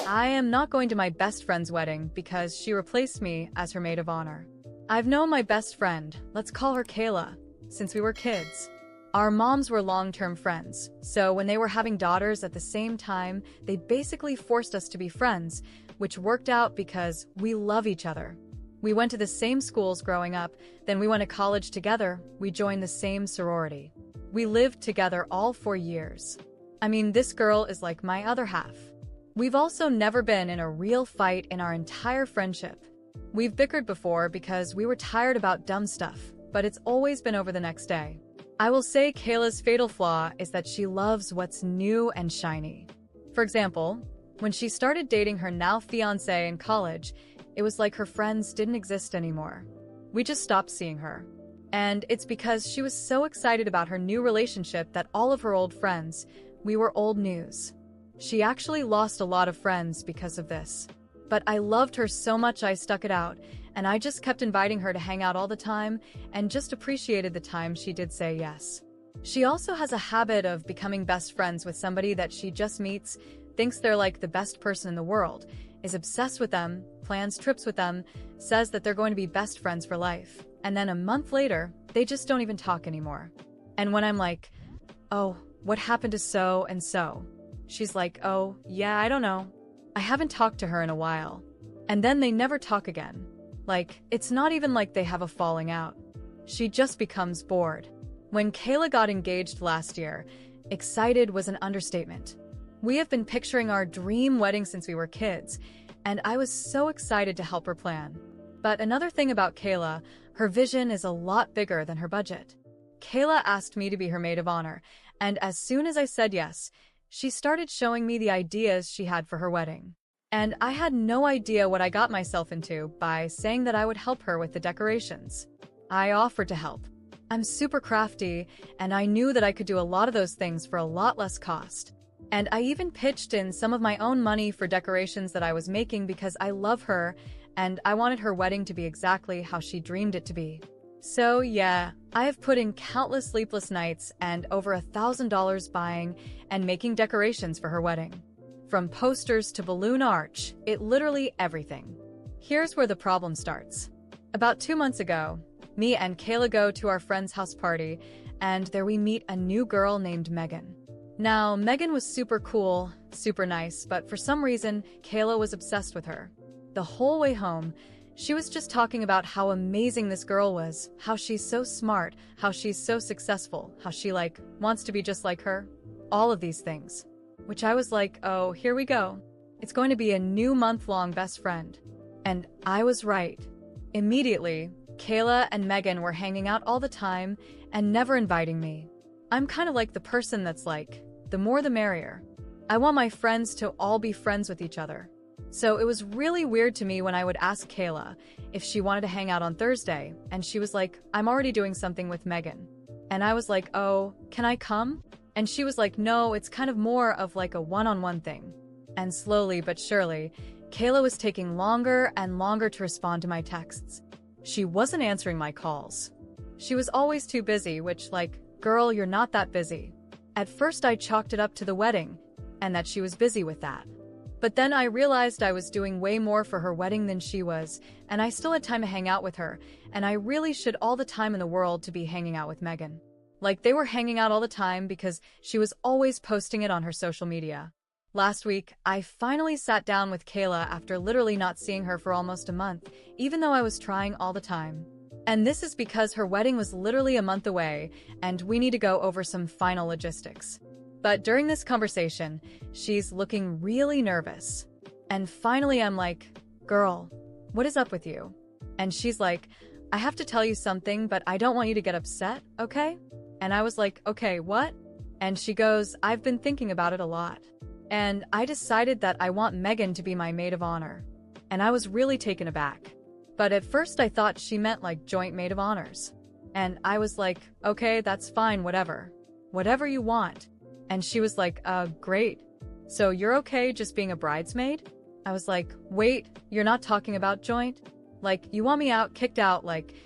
I am not going to my best friend's wedding because she replaced me as her maid of honor. I've known my best friend, let's call her Kayla, since we were kids. Our moms were long-term friends, so when they were having daughters at the same time, they basically forced us to be friends, which worked out because we love each other. We went to the same schools growing up, then we went to college together, we joined the same sorority. We lived together all 4 years. I mean, this girl is like my other half. We've also never been in a real fight in our entire friendship. We've bickered before because we were tired about dumb stuff, but it's always been over the next day. I will say Kayla's fatal flaw is that she loves what's new and shiny. For example, when she started dating her now fiancé in college, it was like her friends didn't exist anymore. We just stopped seeing her. And it's because she was so excited about her new relationship that all of her old friends, we were old news. She actually lost a lot of friends because of this. But I loved her so much I stuck it out, and I just kept inviting her to hang out all the time and just appreciated the time she did say yes. She also has a habit of becoming best friends with somebody that she just meets, thinks they're like the best person in the world, is obsessed with them, plans trips with them, says that they're going to be best friends for life, and then a month later, they just don't even talk anymore. And when I'm like, oh, what happened to so and so? She's like, oh, yeah, I don't know. I haven't talked to her in a while. And then they never talk again. Like, it's not even like they have a falling out. She just becomes bored. When Kayla got engaged last year, excited was an understatement. We have been picturing our dream wedding since we were kids, and I was so excited to help her plan. But another thing about Kayla, her vision is a lot bigger than her budget. Kayla asked me to be her maid of honor, and as soon as I said yes, she started showing me the ideas she had for her wedding. And I had no idea what I got myself into by saying that I would help her with the decorations. I offered to help. I'm super crafty, and I knew that I could do a lot of those things for a lot less cost. And I even pitched in some of my own money for decorations that I was making because I love her, and I wanted her wedding to be exactly how she dreamed it to be. So yeah, I have put in countless sleepless nights and over $1,000 buying and making decorations for her wedding. From posters to balloon arch, literally everything. Here's where the problem starts. About 2 months ago, me and Kayla go to our friend's house party, and there we meet a new girl named Megan. Now, Megan was super cool, super nice, but for some reason, Kayla was obsessed with her. The whole way home, she was just talking about how amazing this girl was, how she's so smart, how she's so successful, how she, wants to be just like her. All of these things. Which I was like, oh, here we go. It's going to be a new month-long best friend. And I was right. Immediately, Kayla and Megan were hanging out all the time and never inviting me. I'm kind of like the person that's like, the more the merrier. I want my friends to all be friends with each other. So it was really weird to me when I would ask Kayla if she wanted to hang out on Thursday, and she was like, I'm already doing something with Megan. And I was like, oh, can I come? And she was like, no, it's kind of more of like a one-on-one thing. And slowly but surely, Kayla was taking longer and longer to respond to my texts. She wasn't answering my calls. She was always too busy, which, girl, you're not that busy. At first I chalked it up to the wedding, and that she was busy with that. But then I realized I was doing way more for her wedding than she was, and I still had time to hang out with her, and I really should all the time in the world to be hanging out with Megan. They were hanging out all the time because she was always posting it on her social media. Last week, I finally sat down with Kayla after literally not seeing her for almost a month, even though I was trying all the time. And this is because her wedding was literally a month away, and we need to go over some final logistics. But during this conversation, she's looking really nervous. And finally I'm like, girl, what is up with you? And she's like, I have to tell you something, but I don't want you to get upset, okay? And I was like, okay, what? And she goes, I've been thinking about it a lot. And I decided that I want Megan to be my maid of honor. And I was really taken aback. But at first I thought she meant joint maid of honors. And I was like, okay, that's fine, whatever. Whatever you want. And she was like, great. So you're okay just being a bridesmaid? I was like, wait, you're not talking about joint? You want me out, kicked out,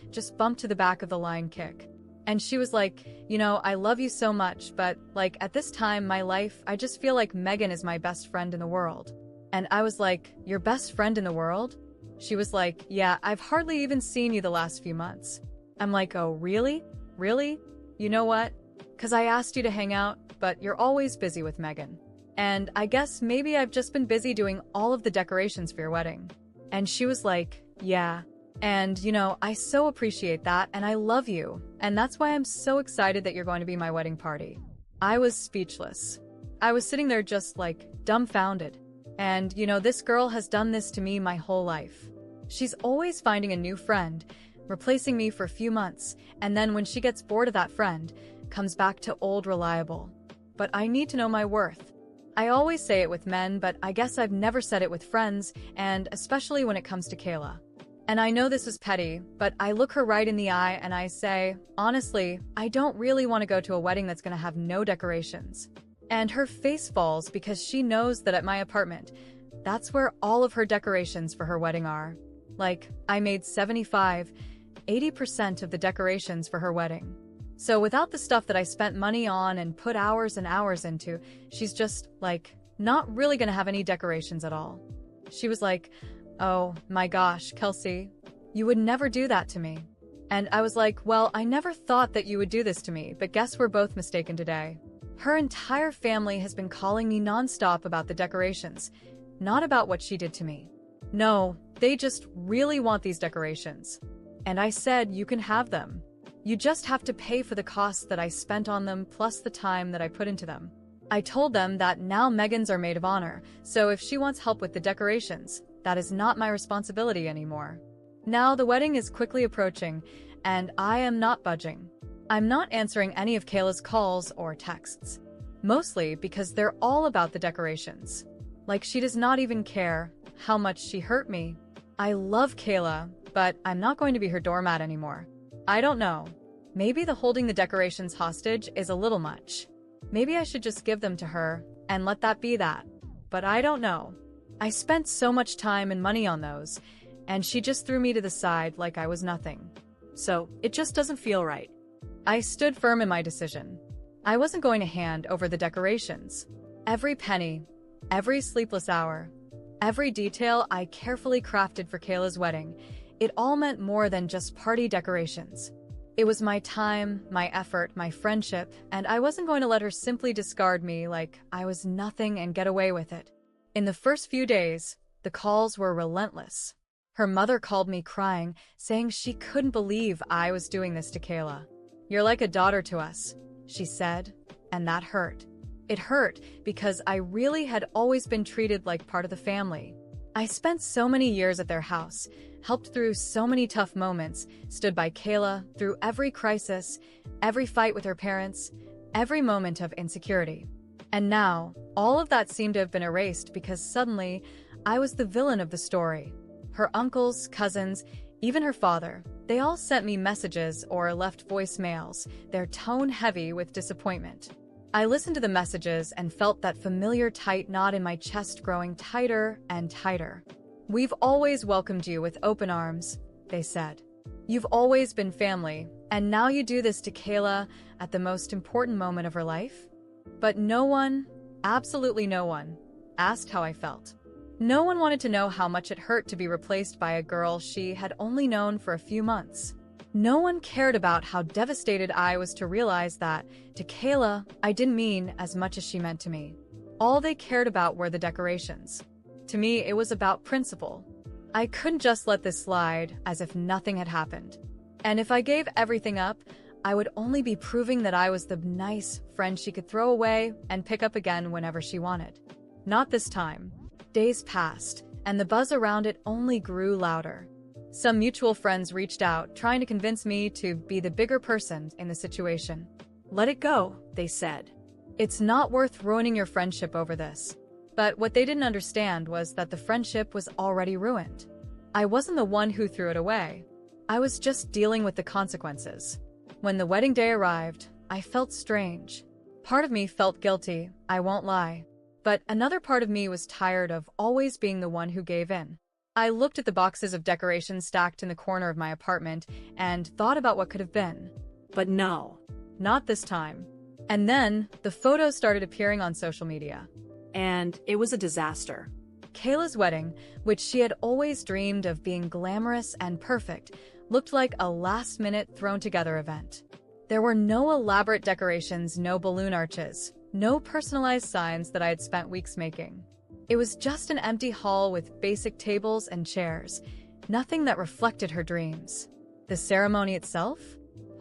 just bumped to the back of the line kick. And she was like, I love you so much, but, at this time, my life, I just feel like Megan is my best friend in the world. And I was like, your best friend in the world? She was like, yeah, I've hardly even seen you the last few months. I'm like, oh, really? Really? You know what? 'Cause I asked you to hang out, but you're always busy with Megan. And I guess maybe I've just been busy doing all of the decorations for your wedding. And she was like, yeah. And, I so appreciate that, and I love you. And that's why I'm so excited that you're going to be my wedding party. I was speechless. I was sitting there just dumbfounded. And, this girl has done this to me my whole life. She's always finding a new friend, replacing me for a few months, and then when she gets bored of that friend, comes back to old reliable. But I need to know my worth. I always say it with men, but I guess I've never said it with friends, and especially when it comes to Kayla. And I know this is petty, but I look her right in the eye and I say, honestly, I don't really want to go to a wedding that's going to have no decorations. And her face falls because she knows that at my apartment, that's where all of her decorations for her wedding are. I made 80% of the decorations for her wedding. So without the stuff that I spent money on and put hours and hours into, she's just, not really gonna have any decorations at all. She was like, oh my gosh, Kelsey, you would never do that to me. And I was like, well, I never thought that you would do this to me, but guess we're both mistaken today. Her entire family has been calling me nonstop about the decorations, not about what she did to me. No, they just really want these decorations. And I said, you can have them. You just have to pay for the costs that I spent on them plus the time that I put into them. I told them that now Megan's our maid of honor, so if she wants help with the decorations, that is not my responsibility anymore. Now the wedding is quickly approaching, and I am not budging. I'm not answering any of Kayla's calls or texts. Mostly because they're all about the decorations. She does not even care how much she hurt me. I love Kayla, but I'm not going to be her doormat anymore. I don't know. Maybe the holding the decorations hostage is a little much. Maybe I should just give them to her and let that be that. But I don't know. I spent so much time and money on those, and she just threw me to the side like I was nothing. So it just doesn't feel right. I stood firm in my decision. I wasn't going to hand over the decorations. Every penny, every sleepless hour, every detail I carefully crafted for Kayla's wedding, it all meant more than just party decorations. It was my time, my effort, my friendship, and I wasn't going to let her simply discard me like I was nothing and get away with it. In the first few days, the calls were relentless. Her mother called me crying, saying she couldn't believe I was doing this to Kayla. You're like a daughter to us, she said, and that hurt. It hurt because I really had always been treated like part of the family. I spent so many years at their house, helped through so many tough moments, stood by Kayla through every crisis, every fight with her parents, every moment of insecurity. And now, all of that seemed to have been erased because suddenly, I was the villain of the story. Her uncles, cousins, even her father, they all sent me messages or left voicemails, their tone heavy with disappointment. I listened to the messages and felt that familiar tight knot in my chest growing tighter and tighter. We've always welcomed you with open arms, they said. You've always been family, and now you do this to Kayla at the most important moment of her life? But no one, absolutely no one, asked how I felt. No one wanted to know how much it hurt to be replaced by a girl she had only known for a few months. No one cared about how devastated I was to realize that, to Kayla, I didn't mean as much as she meant to me. All they cared about were the decorations. To me, it was about principle. I couldn't just let this slide as if nothing had happened. And if I gave everything up, I would only be proving that I was the nice friend she could throw away and pick up again whenever she wanted. Not this time. Days passed, and the buzz around it only grew louder. Some mutual friends reached out, trying to convince me to be the bigger person in the situation. Let it go, they said. It's not worth ruining your friendship over this. But what they didn't understand was that the friendship was already ruined. I wasn't the one who threw it away. I was just dealing with the consequences. When the wedding day arrived, I felt strange. Part of me felt guilty, I won't lie. But another part of me was tired of always being the one who gave in. I looked at the boxes of decorations stacked in the corner of my apartment and thought about what could have been. But no, not this time. And then, the photos started appearing on social media. And it was a disaster. Kayla's wedding, which she had always dreamed of being glamorous and perfect, looked like a last-minute thrown-together event. There were no elaborate decorations, no balloon arches, no personalized signs that I had spent weeks making. It was just an empty hall with basic tables and chairs, nothing that reflected her dreams. The ceremony itself?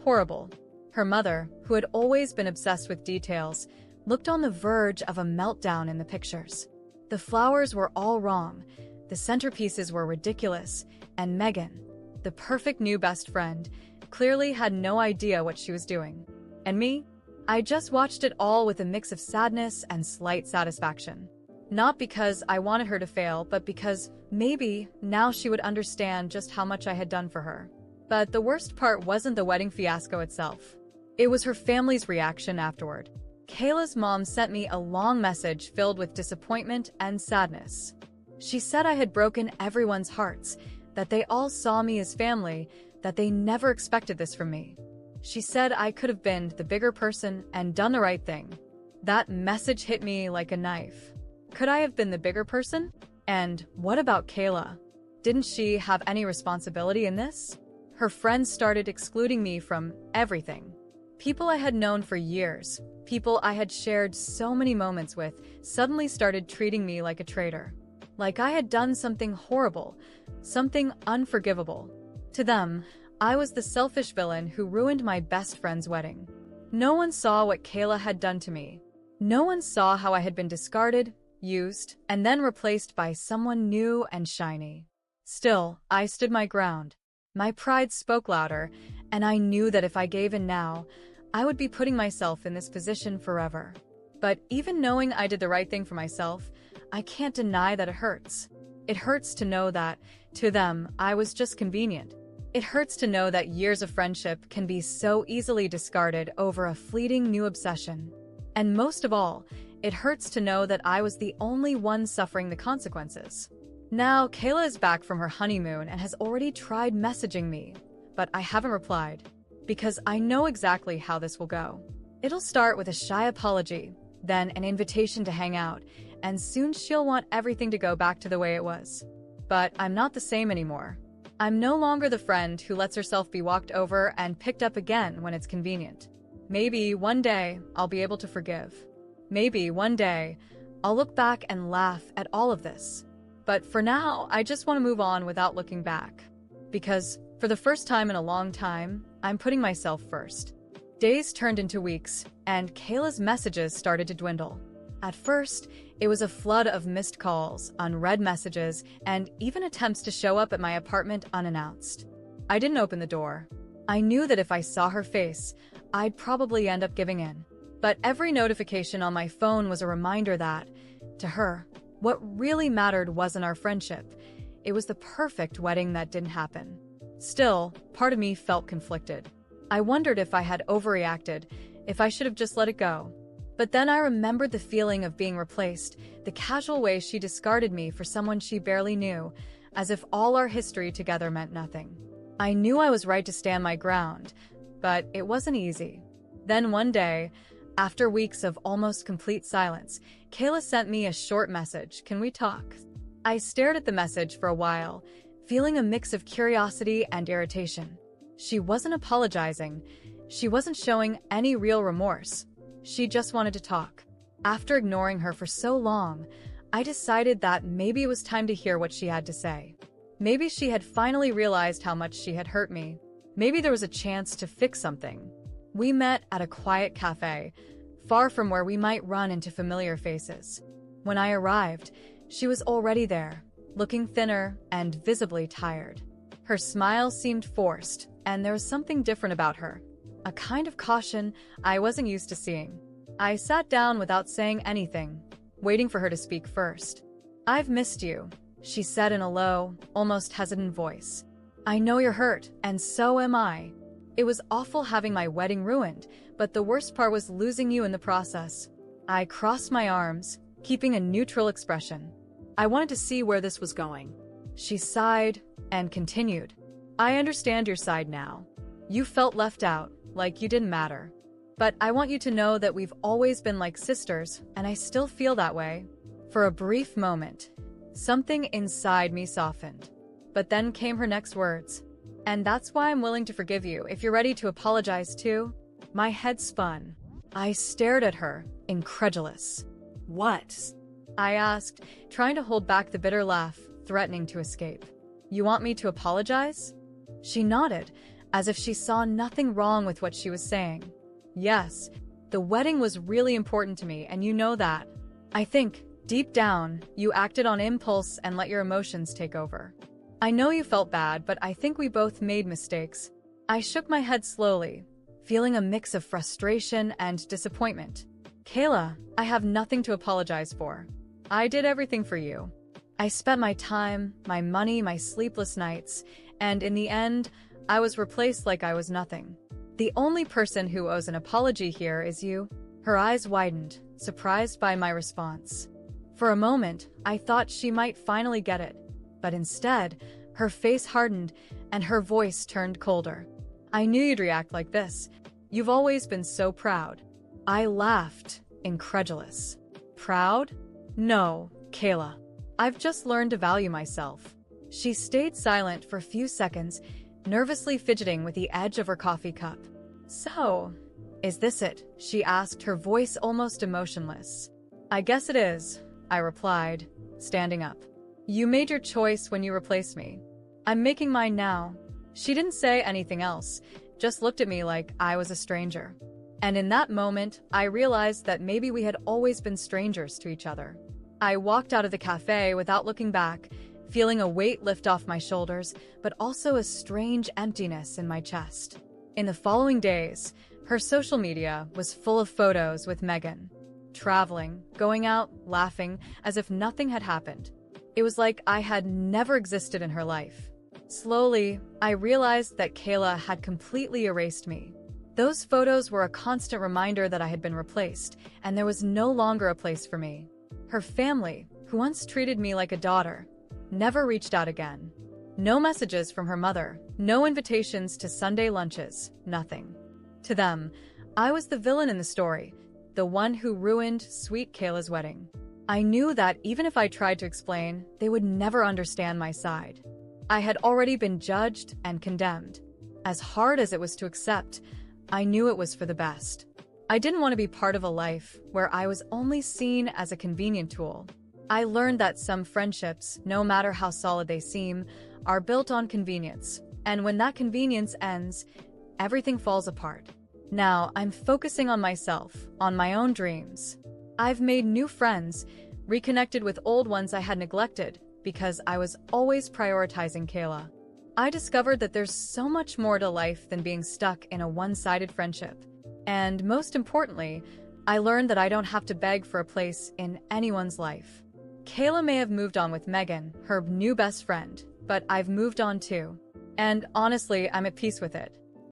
Horrible. Her mother, who had always been obsessed with details, looked on the verge of a meltdown in the pictures. The flowers were all wrong, the centerpieces were ridiculous, and Megan, the perfect new best friend, clearly had no idea what she was doing. And me? I just watched it all with a mix of sadness and slight satisfaction. Not because I wanted her to fail, but because maybe now she would understand just how much I had done for her. But the worst part wasn't the wedding fiasco itself. It was her family's reaction afterward. Kayla's mom sent me a long message filled with disappointment and sadness. She said I had broken everyone's hearts, that they all saw me as family, that they never expected this from me. She said I could have been the bigger person and done the right thing. That message hit me like a knife. Could I have been the bigger person? And what about Kayla? Didn't she have any responsibility in this? Her friends started excluding me from everything. People I had known for years, people I had shared so many moments with, suddenly started treating me like a traitor. Like I had done something horrible, something unforgivable. To them, I was the selfish villain who ruined my best friend's wedding. No one saw what Kayla had done to me. No one saw how I had been discarded, used, and then replaced by someone new and shiny. Still, I stood my ground. My pride spoke louder, and I knew that if I gave in now, I would be putting myself in this position forever. But even knowing I did the right thing for myself, I can't deny that it hurts. It hurts to know that, to them, I was just convenient. It hurts to know that years of friendship can be so easily discarded over a fleeting new obsession. And most of all, it hurts to know that I was the only one suffering the consequences. Now, Kayla is back from her honeymoon and has already tried messaging me, but I haven't replied, because I know exactly how this will go. It'll start with a shy apology, then an invitation to hang out, and soon she'll want everything to go back to the way it was. But I'm not the same anymore. I'm no longer the friend who lets herself be walked over and picked up again when it's convenient. Maybe one day I'll be able to forgive. Maybe one day I'll look back and laugh at all of this. But for now, I just want to move on without looking back. Because, for the first time in a long time, I'm putting myself first. Days turned into weeks, and Kayla's messages started to dwindle. At first, it was a flood of missed calls, unread messages, and even attempts to show up at my apartment unannounced. I didn't open the door. I knew that if I saw her face, I'd probably end up giving in. But every notification on my phone was a reminder that, to her, what really mattered wasn't our friendship. It was the perfect wedding that didn't happen. Still, part of me felt conflicted. I wondered if I had overreacted, if I should have just let it go. But then I remembered the feeling of being replaced, the casual way she discarded me for someone she barely knew, as if all our history together meant nothing. I knew I was right to stand my ground, but it wasn't easy. Then one day, after weeks of almost complete silence, Kayla sent me a short message. "Can we talk?" I stared at the message for a while, feeling a mix of curiosity and irritation. She wasn't apologizing. She wasn't showing any real remorse. She just wanted to talk. After ignoring her for so long, I decided that maybe it was time to hear what she had to say. Maybe she had finally realized how much she had hurt me. Maybe there was a chance to fix something. We met at a quiet cafe, far from where we might run into familiar faces. When I arrived, she was already there, looking thinner and visibly tired. Her smile seemed forced, and there was something different about her, a kind of caution I wasn't used to seeing. I sat down without saying anything, waiting for her to speak first. "I've missed you," she said in a low, almost hesitant voice. "I know you're hurt, and so am I. It was awful having my wedding ruined, but the worst part was losing you in the process." I crossed my arms, keeping a neutral expression. I wanted to see where this was going. She sighed and continued. "I understand your side now. You felt left out, like you didn't matter. But I want you to know that we've always been like sisters, and I still feel that way." For a brief moment, Something inside me softened. But then came her next words. And that's why I'm willing to forgive you if you're ready to apologize too. My head spun. I stared at her, incredulous. What? I asked, trying to hold back the bitter laugh, threatening to escape. You want me to apologize? She nodded, as if she saw nothing wrong with what she was saying. Yes, the wedding was really important to me, and you know that. I think, deep down, you acted on impulse and let your emotions take over. I know you felt bad, but I think we both made mistakes. I shook my head slowly, feeling a mix of frustration and disappointment. Kayla, I have nothing to apologize for. I did everything for you. I spent my time, my money, my sleepless nights, and in the end, I was replaced like I was nothing. The only person who owes an apology here is you. Her eyes widened, surprised by my response. For a moment, I thought she might finally get it, but instead, her face hardened and her voice turned colder. I knew you'd react like this. You've always been so proud. I laughed, incredulous. Proud? No, Kayla. I've just learned to value myself. She stayed silent for a few seconds, nervously fidgeting with the edge of her coffee cup. So, is this it? She asked, her voice almost emotionless. I guess it is, I replied, standing up. You made your choice when you replaced me. I'm making mine now. She didn't say anything else, just looked at me like I was a stranger. And in that moment, I realized that maybe we had always been strangers to each other. I walked out of the cafe without looking back, feeling a weight lift off my shoulders, but also a strange emptiness in my chest. In the following days, her social media was full of photos with Megan. Traveling, going out, laughing, as if nothing had happened. It was like I had never existed in her life. Slowly, I realized that Kayla had completely erased me. Those photos were a constant reminder that I had been replaced, and there was no longer a place for me. Her family, who once treated me like a daughter, never reached out again. No messages from her mother, no invitations to Sunday lunches, nothing. To them, I was the villain in the story, the one who ruined sweet Kayla's wedding. I knew that even if I tried to explain, they would never understand my side. I had already been judged and condemned. As hard as it was to accept, I knew it was for the best. I didn't want to be part of a life where I was only seen as a convenient tool. I learned that some friendships, no matter how solid they seem, are built on convenience, and when that convenience ends, everything falls apart. Now, I'm focusing on myself, on my own dreams. I've made new friends, reconnected with old ones I had neglected, because I was always prioritizing Kayla. I discovered that there's so much more to life than being stuck in a one-sided friendship. And most importantly, I learned that I don't have to beg for a place in anyone's life. Kayla may have moved on with Megan, her new best friend, but I've moved on too. And honestly, I'm at peace with it.